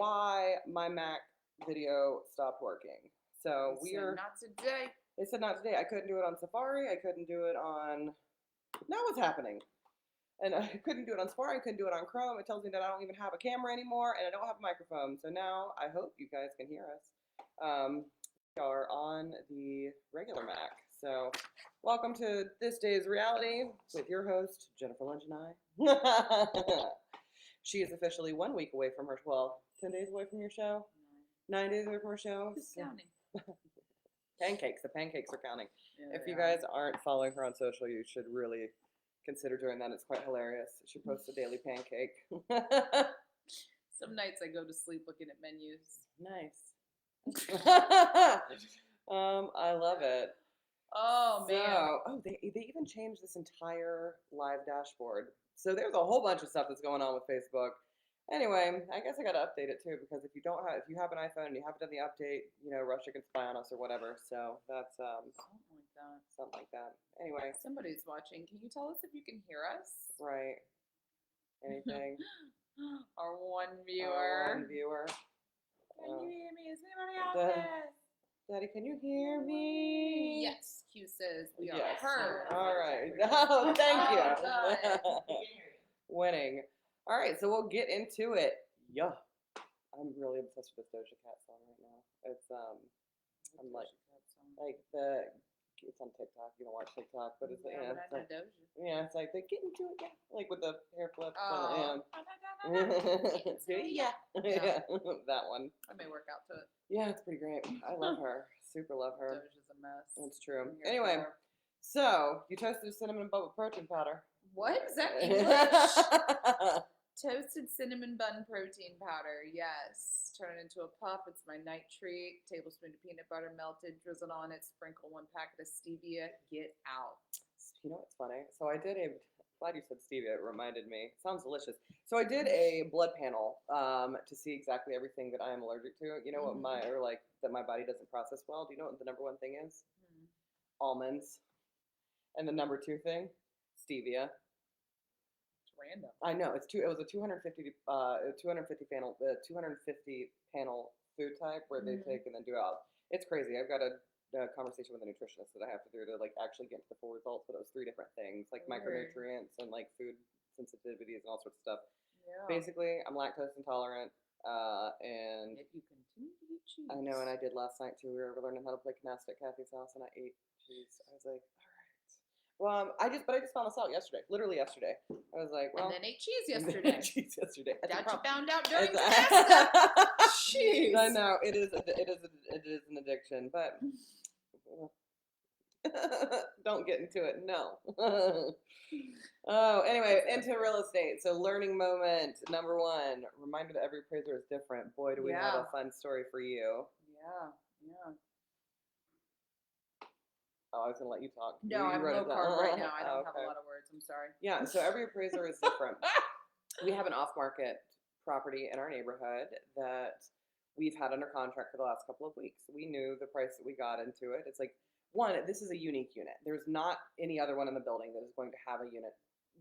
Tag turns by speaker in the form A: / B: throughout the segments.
A: why my Mac video stopped working. So
B: not today.
A: They said not today. I couldn't do it on Safari. I couldn't do it on. Now what's happening? And I couldn't do it on Safari. I couldn't do it on Chrome. It tells me that I don't even have a camera anymore, and I don't have a microphone. So now I hope you guys can hear us. We are on the regular Mac. So welcome to this day's reality with your host, Jennifer Lynch and I. She is officially 1 week away from her 10 days away from your show. 9 days away from her show.
B: Who's counting?
A: Pancakes. The pancakes are counting.
B: Yeah,
A: If you guys aren't following her on social, you should really consider doing that. It's quite hilarious. She posts a daily pancake.
B: Some nights I go to sleep looking at menus.
A: Nice. I love it.
B: Oh man.
A: They even changed this entire live dashboard. So there's a whole bunch of stuff that's going on with Facebook. Anyway, I guess I got to update it too, because if you have an iPhone and you haven't done the update, Russia can spy on us or whatever. So that's something like that. Anyway,
B: somebody's watching. Can you tell us if you can hear us?
A: Right. Anything?
B: Our one viewer.
A: Our one viewer.
B: Can you hear me? Is anybody out there?
A: Daddy, can you hear me?
B: Yes. Q says we are heard.
A: All right. Oh, thank you. Winning. All right, so we'll get into it. Yeah. I'm really obsessed with this Doja Cat song right now. It's I'm like it's on TikTok. You don't watch TikTok, but it's it's like they get into it, like with the hair flips. Yeah, that one.
B: I may work out to it.
A: Yeah, it's pretty great. I love her. Super love her.
B: Doja's a mess.
A: That's true. Anyway, so you toasted a cinnamon bun with protein powder.
B: What is that English? Toasted cinnamon bun protein powder. Yes. Turn it into a puff. It's my night treat. Tablespoon of peanut butter melted, drizzled on it. Sprinkle 1 packet of stevia. Get out.
A: You know what's funny? So I did glad you said stevia. It reminded me. Sounds delicious. So I did a blood panel to see exactly everything that I am allergic to. You know what that my body doesn't process well. Do you know what the number one thing is? Almonds. And the number 2 thing, stevia.
B: It's random.
A: I know. It was a 250 panel food type where they take and then do out. It's crazy. I've got a conversation with a nutritionist that I have to do to actually get to the full results, but it was 3 different things, like micronutrients and food sensitivities and all sorts of stuff.
B: Yeah.
A: Basically, I'm lactose intolerant, and
B: if you continue to eat cheese.
A: I know, and I did last night too. We were learning how to play canasta at Kathy's house, and I ate cheese. I was like, all right. Well, I just found this out yesterday, literally yesterday. I was like, well,
B: and then ate cheese yesterday. That you found out during canasta. Jeez.
A: I know it is an addiction, but don't get into it. No. Anyway, into real estate. So learning moment number 1. Reminder that every appraiser is different. Boy, do we have a fun story for you.
B: Yeah.
A: Oh, I was going to let you talk.
B: No, I'm low carb right now. I don't have a lot of words. I'm sorry.
A: Yeah, so every appraiser is different. We have an off-market property in our neighborhood that we've had under contract for the last couple of weeks. We knew the price that we got into it. It's like, this is a unique unit. There's not any other one in the building that is going to have a unit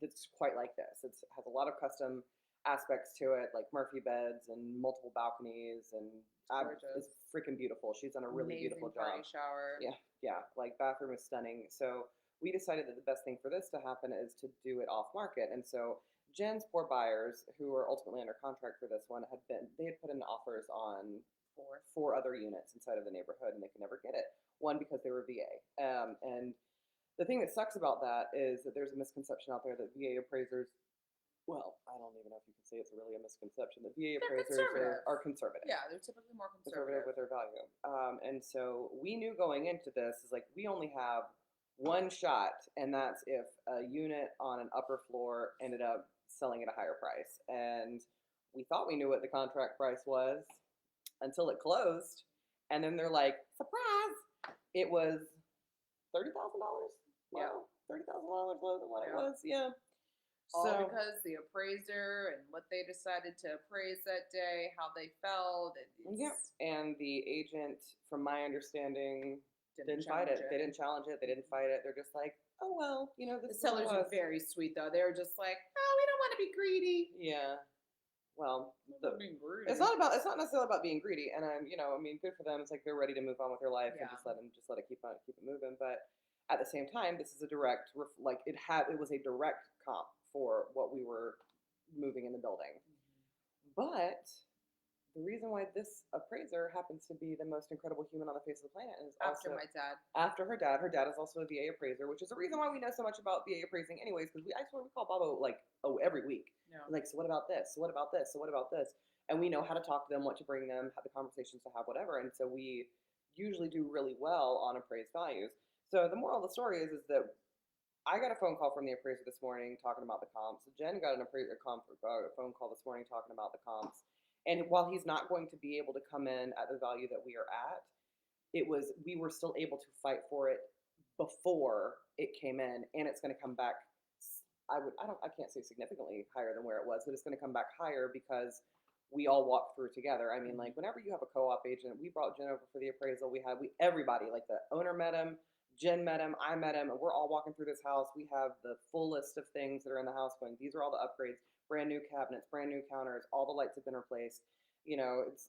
A: that's quite like this. It has a lot of custom aspects to it, like Murphy beds and multiple balconies, and it's freaking beautiful. She's done a really beautiful job.
B: Party shower.
A: Yeah, like bathroom is stunning. So we decided that the best thing for this to happen is to do it off market. And so Jen's 4 buyers who were ultimately under contract for this one had put in offers on 4 other units inside of the neighborhood, and they could never get it. One, because they were VA. And the thing that sucks about that is that there's a misconception out there that VA appraisers, well, I don't even know if you can say it's really a misconception, that VA appraisers are conservative.
B: Yeah, they're typically more conservative
A: with their value. And so we knew going into this is we only have 1 shot, and that's if a unit on an upper floor ended up selling at a higher price. And we thought we knew what the contract price was until it closed, and then they're like, surprise! It was $30,000. Wow, $30,000 lower than what it was. Yeah.
B: All because the appraiser and what they decided to appraise that day, how they felt.
A: And the agent, from my understanding, didn't fight it. They didn't challenge it. They didn't fight it. They're just like, oh, well,
B: the sellers are very sweet, though. They were just like, oh, we don't want to be greedy.
A: Yeah. well,
B: Being greedy.
A: it's not necessarily about being greedy. And I'm, I mean, good for them. It's like they're ready to move on with their life and
B: Yeah.
A: just let it keep it moving. But at the same time, this is a direct, like it was a direct comp for what we were moving in the building. But the reason why this appraiser happens to be the most incredible human on the face of the planet is
B: After
A: also
B: my dad.
A: after her dad. Her dad is also a VA appraiser, which is the reason why we know so much about VA appraising, anyways. Because I swear we call Bobo like every week.
B: Yeah.
A: Like, so what about this? So what about this? So what about this? And we know how to talk to them, what to bring them, how the conversations to have, whatever. And so we usually do really well on appraised values. So the moral of the story is that I got a phone call from the appraiser this morning talking about the comps. Jen got a phone call this morning talking about the comps. And while he's not going to be able to come in at the value that we are at, we were still able to fight for it before it came in, and it's going to come back. I can't say significantly higher than where it was, but it's going to come back higher because we all walked through together. I mean, like whenever you have a co-op agent, we brought Jen over for the appraisal. Everybody, like the owner met him, Jen met him, I met him, and we're all walking through this house. We have the full list of things that are in the house going, these are all the upgrades, brand new cabinets, brand new counters, all the lights have been replaced.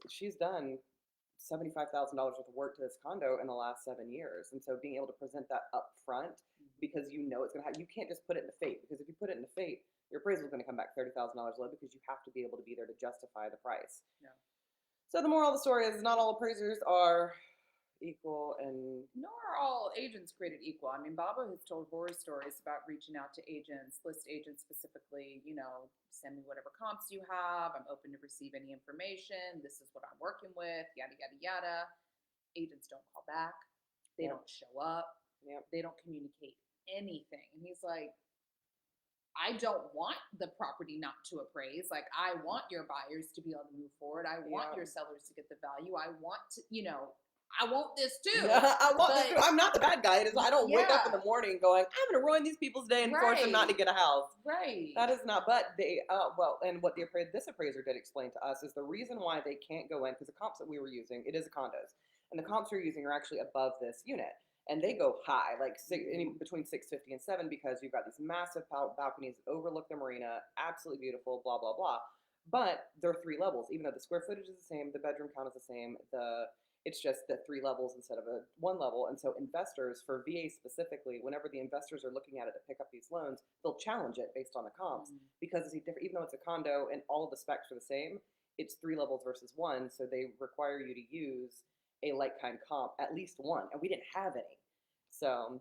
A: She's done $75,000 worth of work to this condo in the last 7 years. And so being able to present that up front, because it's going to happen, you can't just put it in the fate, because if you put it in the fate, your appraisal is going to come back $30,000 low, because you have to be able to be there to justify the price.
B: Yeah.
A: So the moral of the story is not all appraisers are equal, and
B: nor are all agents created equal. I mean, Baba has told horror stories about reaching out to agents, list agents specifically, send me whatever comps you have. I'm open to receive any information. This is what I'm working with, yada, yada, yada. Agents don't call back. They don't show up. They don't communicate anything. And he's like, I don't want the property not to appraise. Like, I want your buyers to be able to move forward. I want your sellers to get the value. I want to, I want this too.
A: I want this too. I'm not the bad guy. I don't wake up in the morning going, I'm going to ruin these people's day and force them not to get a house.
B: Right.
A: That is not. But they, and what this appraiser did explain to us is the reason why they can't go in, because the comps that we were using, it is a condos, and the comps we're using are actually above this unit. And they go high, like between 650 and 7, because you've got these massive balconies that overlook the marina, absolutely beautiful, blah, blah, blah. But there are 3 levels, even though the square footage is the same, the bedroom count is the same, it's just the 3 levels instead of a 1 level. And so investors, for VA specifically, whenever the investors are looking at it to pick up these loans, they'll challenge it based on the comps, because it's different, even though it's a condo and all of the specs are the same, it's 3 levels versus 1. So they require you to use a like kind comp, at least 1. And we didn't have any. So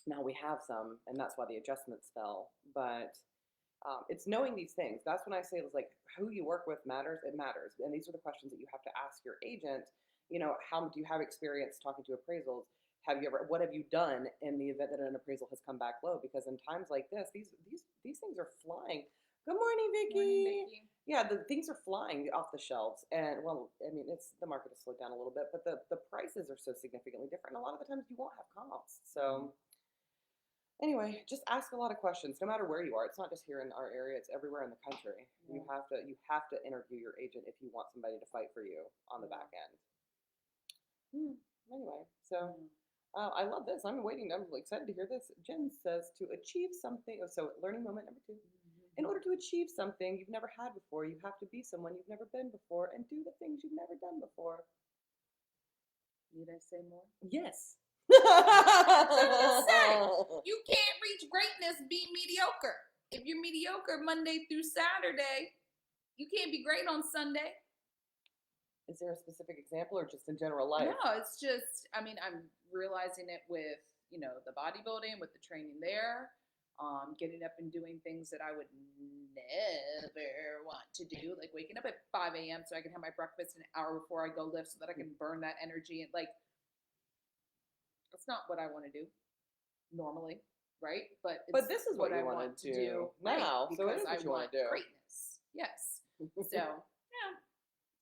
A: now we have some, and that's why the adjustments fell. But it's knowing these things. That's when I say it's like who you work with matters. It matters. And these are the questions that you have to ask your agent. How do you have experience talking to appraisals? What have you done in the event that an appraisal has come back low? Because in times like this, these things are flying. Good morning, Vicky.
B: Morning, Vicky.
A: Yeah, the things are flying off the shelves. And the market has slowed down a little bit, but the prices are so significantly different. And a lot of the times you won't have comps. So anyway, just ask a lot of questions, no matter where you are. It's not just here in our area, it's everywhere in the country. You have to interview your agent if you want somebody to fight for you on the back end. Anyway, so I love this. I'm excited to hear this. Jen says to achieve something. So learning moment number 2. In order to achieve something you've never had before, you have to be someone you've never been before and do the things you've never done before.
B: Need I say more?
A: Yes.
B: Just say, you can't reach greatness being mediocre. If you're mediocre Monday through Saturday, you can't be great on Sunday.
A: Is there a specific example or just in general life?
B: No, it's just, I'm realizing it with, the bodybuilding, with the training there, getting up and doing things that I would never want to do, like waking up at 5 a.m. so I can have my breakfast an hour before I go lift so that I can burn that energy. And that's not what I want to do normally, right? But this is what I want to do now. So it is what you want to do. Greatness. Yes. So, yeah.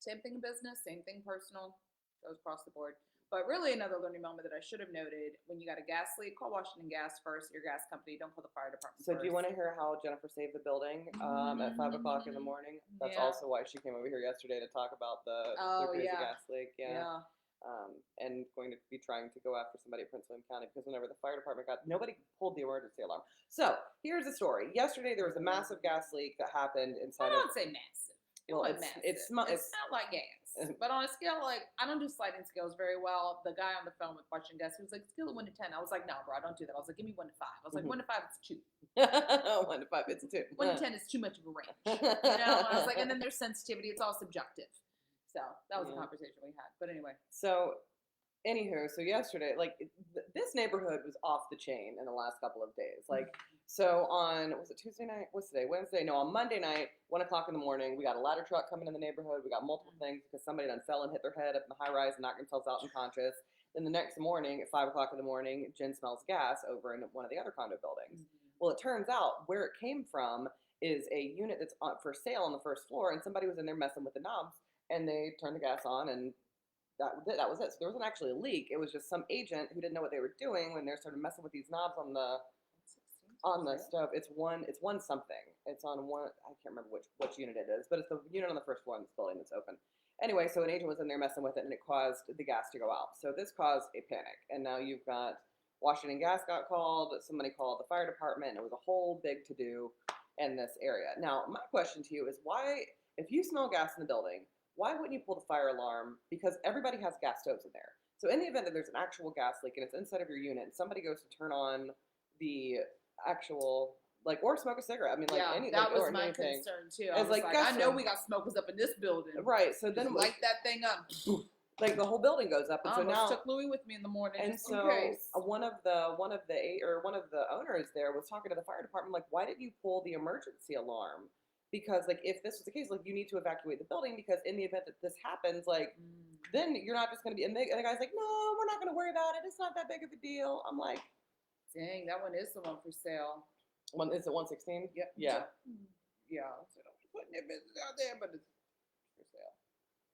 B: Same thing in business, same thing personal, goes across the board. But really another learning moment that I should have noted, when you got a gas leak, call Washington Gas first, your gas company. Don't call the fire department
A: So
B: first.
A: do you want to hear how Jennifer saved the building at 5 o'clock in the morning? That's also why she came over here yesterday to talk about the crazy gas leak. Yeah. And going to be trying to go after somebody at Prince William County, because whenever the fire department nobody pulled the emergency alarm. So here's the story. Yesterday there was a massive gas leak that happened inside
B: I don't say massive. It
A: Well,
B: wasn't massive. It smelled like gas. But on a scale, like, I don't do sliding scales very well. The guy on the phone with watching gas, he was like, scale of 1 to 10. I was like, no, bro, I don't do that. I was like, give me 1 to 5. I was like, 1 to 5, it's 2.
A: 1 to 5, it's a 2.
B: 1 to 10 is too much of a range. You know? And I was like, and then there's sensitivity. It's all subjective. So that was a conversation we had. But anyway.
A: So, anywho, so yesterday, like, this neighborhood was off the chain in the last couple of days. Like, so on, was it Tuesday night? What's today? Wednesday? No, on Monday night, 1 o'clock in the morning, we got a ladder truck coming in the neighborhood. We got multiple things because somebody done fell and hit their head up in the high rise and knocked themselves out unconscious. Then the next morning at 5 o'clock in the morning, Jen smells gas over in one of the other condo buildings. Well, it turns out where it came from is a unit that's for sale on the first floor, and somebody was in there messing with the knobs, and they turned the gas on, and that was it. So there wasn't actually a leak. It was just some agent who didn't know what they were doing when they started messing with these knobs on the stove. It's one something. It's on one. I can't remember which unit it is, but it's the unit on the first floor in this building that's open. Anyway, so an agent was in there messing with it, and it caused the gas to go out. So this caused a panic, and now you've got Washington Gas got called. Somebody called the fire department, and it was a whole big to-do in this area. Now, my question to you is why, if you smell gas in the building, why wouldn't you pull the fire alarm? Because everybody has gas stoves in there. So in the event that there's an actual gas leak and it's inside of your unit, and somebody goes to turn on the actual, like, or smoke a cigarette. I mean, like,
B: that was my concern too. I was like, I know we got smokers up in this building.
A: Right. So then
B: light that thing up.
A: Like the whole building goes up, and
B: I
A: so now
B: took Louis with me in the morning.
A: And so one of the owners there was talking to the fire department, like, why didn't you pull the emergency alarm? Because, like, if this was the case, like, you need to evacuate the building, because in the event that this happens, like, then you're not just going to be, and the guy's like, no, we're not going to worry about it. It's not that big of a deal. I'm like,
B: dang, that one is the one for sale.
A: Is it 116?
B: Yep.
A: Yeah.
B: Yeah. So don't be putting their business out there, but it's for sale.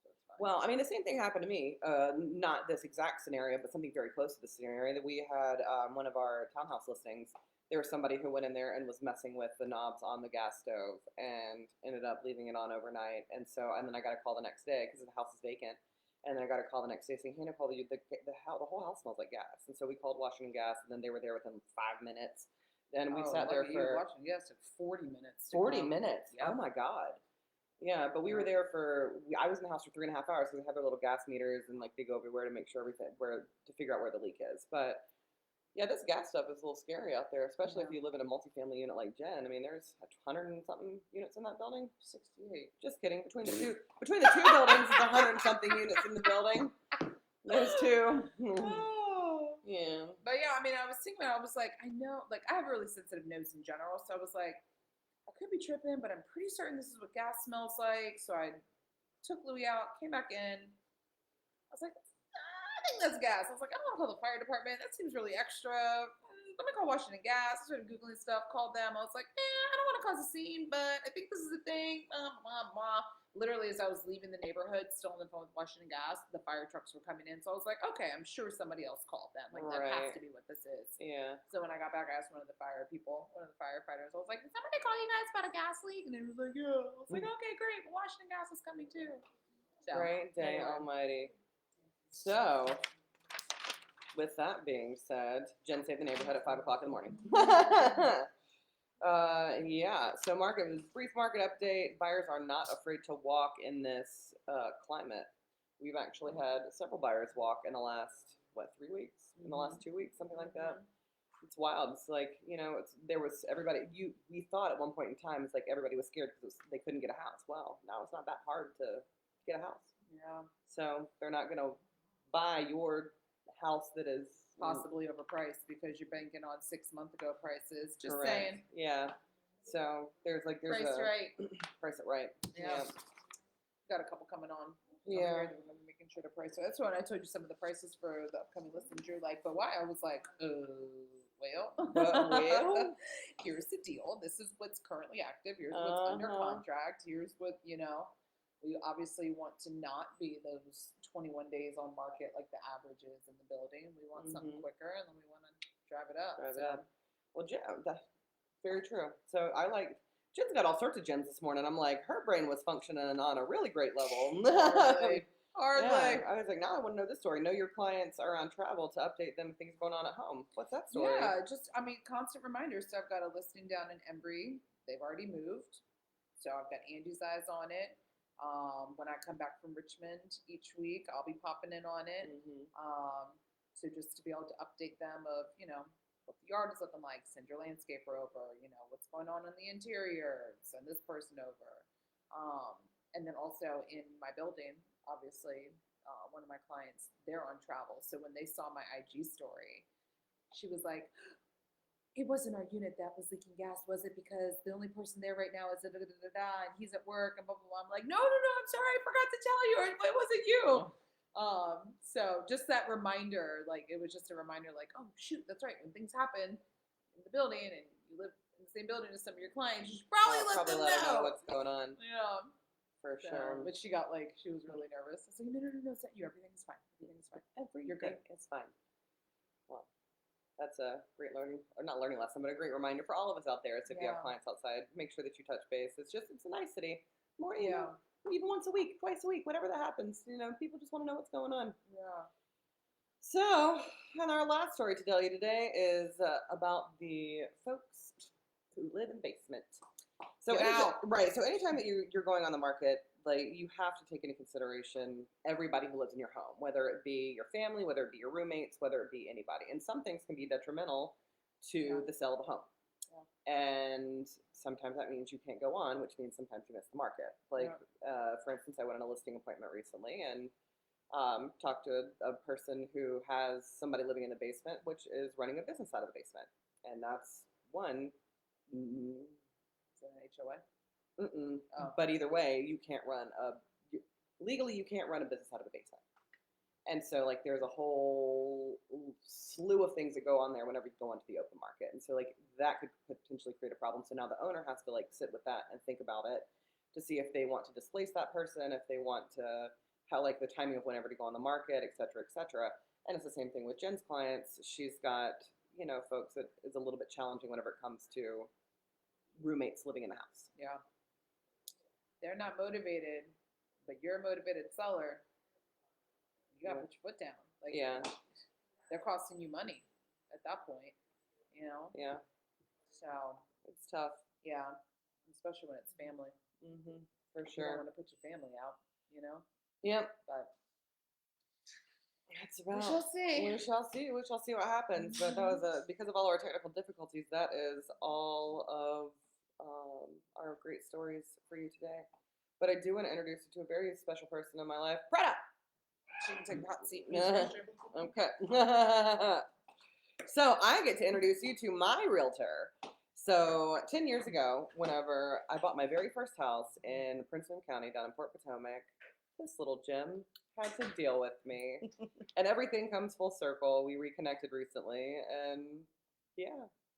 B: So it's fine.
A: Well, I mean, the same thing happened to me. Not this exact scenario, but something very close to the scenario that we had. One of our townhouse listings, there was somebody who went in there and was messing with the knobs on the gas stove and ended up leaving it on overnight. And then I got a call the next day because the house is vacant. And then I got a call the next day saying, hey, Nicole, the whole house smells like gas. And so we called Washington Gas, and then they were there within 5 minutes. Then we sat there for
B: Washington Gas took 40 minutes.
A: 40 minutes.
B: Yep.
A: Oh my God. Yeah, but we were there I was in the house for 3.5 hours, so they have their little gas meters, and, like, they go everywhere to make sure to figure out where the leak is. But yeah, this gas stuff is a little scary out there, especially if you live in a multifamily unit like Jen. I mean, there's 100 and something units in that building.
B: 68.
A: Just kidding. Between the two buildings, it's 100 and something units in the building. There's two. Yeah.
B: But yeah, I mean, I was thinking, I was like, I know, like, I have a really sensitive nose in general, so I was like, I could be tripping, but I'm pretty certain this is what gas smells like. So I took Louis out, came back in. I was like, I think that's gas. I was like, I don't want to call the fire department. That seems really extra. Let me call Washington Gas. I started Googling stuff, called them. I was like, I don't want to cause a scene, but I think this is a thing. Literally, as I was leaving the neighborhood, still on the phone with Washington Gas, the fire trucks were coming in. So I was like, okay, I'm sure somebody else called them. Like, that has to be what this is.
A: Yeah.
B: So when I got back, I asked one of the firefighters, I was like, did somebody call you guys about a gas leak? And they was like, yeah. I was like, okay, great. But Washington Gas is coming too. So,
A: Great day almighty. So, with that being said, Jen saved the neighborhood at 5 o'clock in the morning. Yeah, so brief market update. Buyers are not afraid to walk in this climate. We've actually had several buyers walk in the last, 3 weeks? In the last 2 weeks, something like that. It's wild. It's like, we thought at one point in time, it's like everybody was scared because they couldn't get a house. Well, now it's not that hard to get a house.
B: Yeah.
A: So they're not going to buy your house that is
B: possibly overpriced because you're banking on 6 months ago prices. Just
A: correct.
B: saying.
A: Yeah. So there's
B: price right.
A: Price it right.
B: Yeah. Got a couple coming on.
A: Yeah.
B: We're gonna be making sure the price. So that's when I told you some of the prices for the upcoming listings. You're like, but why? I was like, well, here's the deal. This is what's currently active. Here's what's under contract. Here's what, we obviously want to not be those 21 days on market like the average is in the building. We want something quicker, and then we want to drive it up.
A: Well, Jen, that's very true. So Jen's got all sorts of gems this morning. I'm like, her brain was functioning on a really great level.
B: Hardly.
A: Yeah. I was like, now I want to know this story. Know your clients are on travel to update them things going on at home. What's that story?
B: Yeah, constant reminders. So I've got a listing down in Embry. They've already moved. So I've got Andy's eyes on it. When I come back from Richmond each week, I'll be popping in on it. So just to be able to update them of, what the yard is looking like, send your landscaper over, what's going on in the interior, send this person over. And then also in my building, obviously, one of my clients, they're on travel. So when they saw my IG story, she was like, it wasn't our unit that was leaking gas, was it? Because the only person there right now is and he's at work and blah, blah, blah. I'm like, no, I'm sorry. I forgot to tell you. It wasn't you. So just that reminder, like, it was just a reminder, like, oh, shoot, that's right. When things happen in the building and you live in the same building as some of your clients, you should probably let them know
A: what's going on.
B: Yeah.
A: For sure.
B: But she got she was really nervous. I was like, no, it's not you. Everything's fine. Everything's fine. You're good.
A: It's fine. Well, that's a great not learning lesson, but a great reminder for all of us out there. It's if you have clients outside, make sure that you touch base. It's a nicety. More, even once a week, twice a week, whatever that happens. People just want to know what's going on.
B: Yeah.
A: So, and our last story to tell you today is about the folks who live in basements. So, so anytime that you're going on the market, like, you have to take into consideration everybody who lives in your home, whether it be your family, whether it be your roommates, whether it be anybody. And some things can be detrimental to the sale of the home. Yeah. And sometimes that means you can't go on, which means sometimes you miss the market. Like, for instance, I went on a listing appointment recently and talked to a person who has somebody living in the basement, which is running a business out of the basement. And that's one.
B: Is that an HOA?
A: But either way, you can't legally you can't run a business out of a basement. And so, like, there's a whole slew of things that go on there whenever you go onto the open market. And so, like, that could potentially create a problem. So now the owner has to, like, sit with that and think about it to see if they want to displace that person, if they want to, how, like, the timing of whenever to go on the market, et cetera, et cetera. And it's the same thing with Jen's clients. She's got, folks that is a little bit challenging whenever it comes to roommates living in the house.
B: Yeah. They're not motivated, but you're a motivated seller. You gotta put your foot down. Like, they're costing you money at that point,
A: Yeah. So it's tough.
B: Yeah, especially when it's family. For sure. You don't want to put your family out,
A: Yep.
B: But
A: that's about.
B: We shall see.
A: We shall see what happens. But that was because of all our technical difficulties. That is all of our great stories for you today. But I do want to introduce you to a very special person in my life, Prada.
B: She can take a hot seat.
A: Okay. So I get to introduce you to my realtor. So 10 years ago, whenever I bought my very first house in Prince William County down in Port Potomac, this little Jim had to deal with me. And everything comes full circle. We reconnected recently, and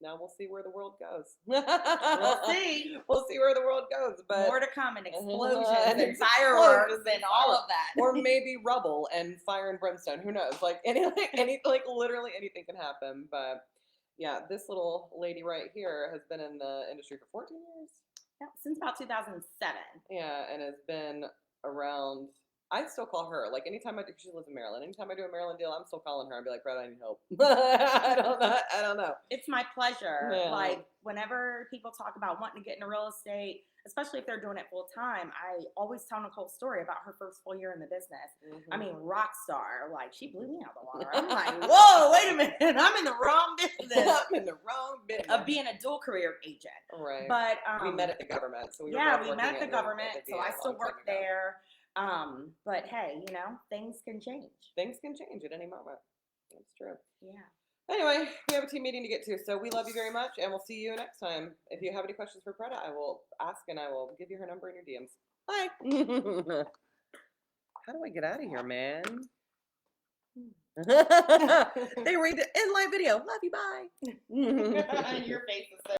A: now we'll see where the world goes.
C: We'll see.
A: We'll see where the world goes. But
C: more to come, and explosions and fireworks and all of that.
A: Or maybe rubble and fire and brimstone. Who knows? Like literally anything can happen. But yeah, this little lady right here has been in the industry for 14 years.
C: Yeah, since about 2007.
A: Yeah, and has been around. I still call her, like, anytime she lives in Maryland. Anytime I do a Maryland deal, I'm still calling her. I'd be like, Brad, I need help. I don't know.
C: It's my pleasure. Yeah. Like, whenever people talk about wanting to get into real estate, especially if they're doing it full time, I always tell Nicole's story about her first full year in the business. I mean, rock star. Like, she blew me out of the water. I'm like, whoa, wait a minute. I'm in the wrong business.
A: I'm in the wrong business.
C: Of being a dual career agent.
A: Right.
C: But
A: we met at the government. So we
C: met at the government. So I still work there. But hey, things can change.
A: Things can change at any moment. That's true.
C: Yeah.
A: Anyway, we have a team meeting to get to, so we love you very much, and we'll see you next time. If you have any questions for Prada, I will ask, and I will give you her number in your DMs. Bye. How do I get out of here, man? They read the in live video. Love you. Bye.
C: Your face is so